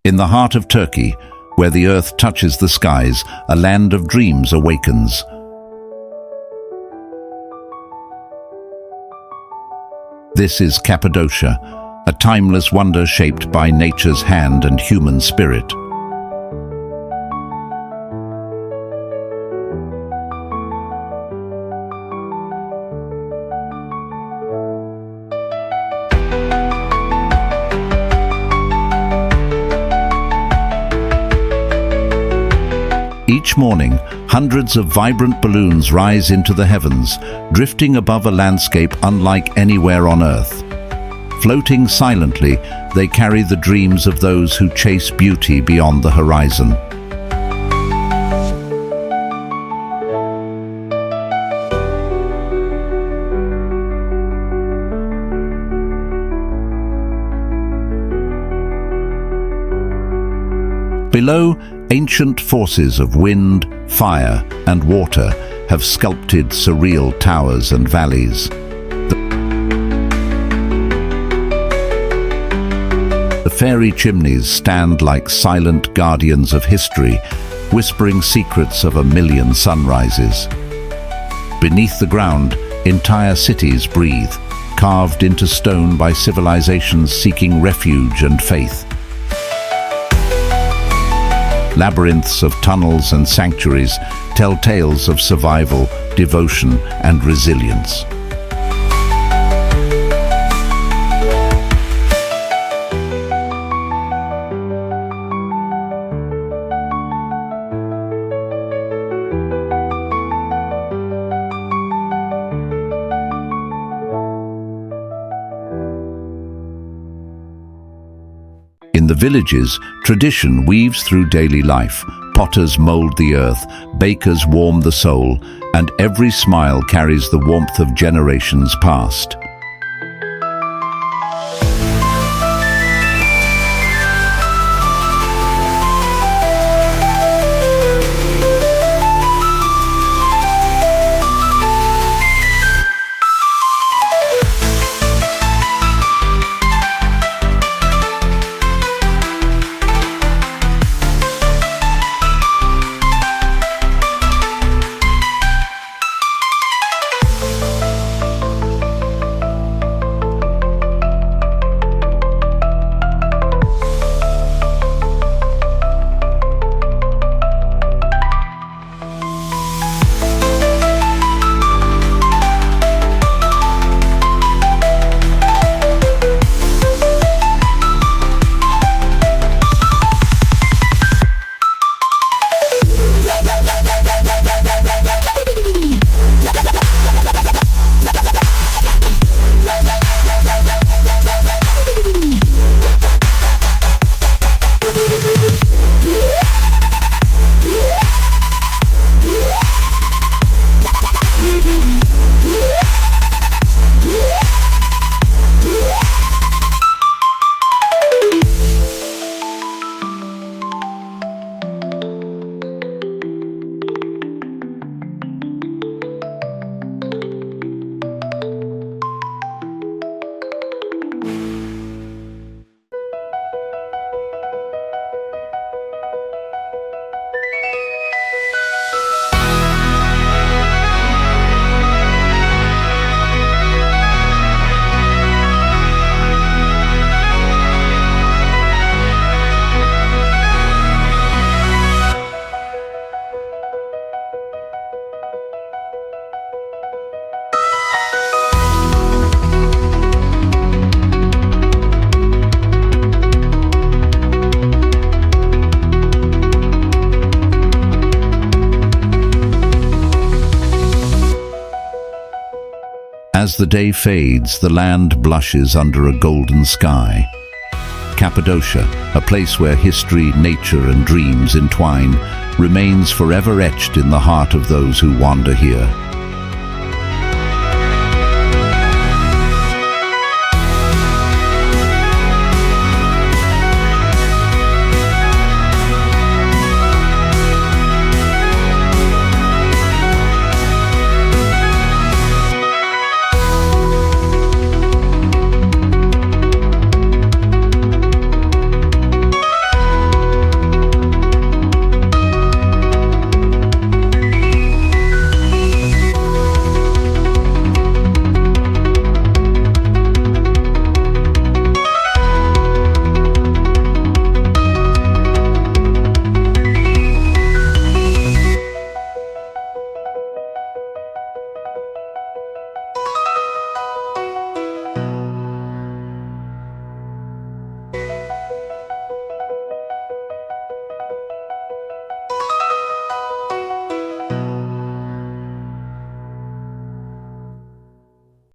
In the heart of Turkey, where the earth touches the skies, a land of dreams awakens. This is Cappadocia, a timeless wonder shaped by nature's hand and human spirit. Each morning, hundreds of vibrant balloons rise into the heavens, drifting above a landscape unlike anywhere on Earth. Floating silently, they carry the dreams of those who chase beauty beyond the horizon. Below, ancient forces of wind, fire, and water have sculpted surreal towers and valleys. The Fairy Chimneys stand like silent guardians of history, whispering secrets of a million sunrises. Beneath the ground, entire cities breathe, carved into stone by civilizations seeking refuge and faith. Labyrinths of tunnels and sanctuaries tell tales of survival, devotion, and resilience. In the villages, tradition weaves through daily life. Potters mold the earth, bakers warm the soul, and every smile carries the warmth of generations past. As the day fades, the land blushes under a golden sky. Cappadocia, a place where history, nature, and dreams entwine, remains forever etched in the heart of those who wander here.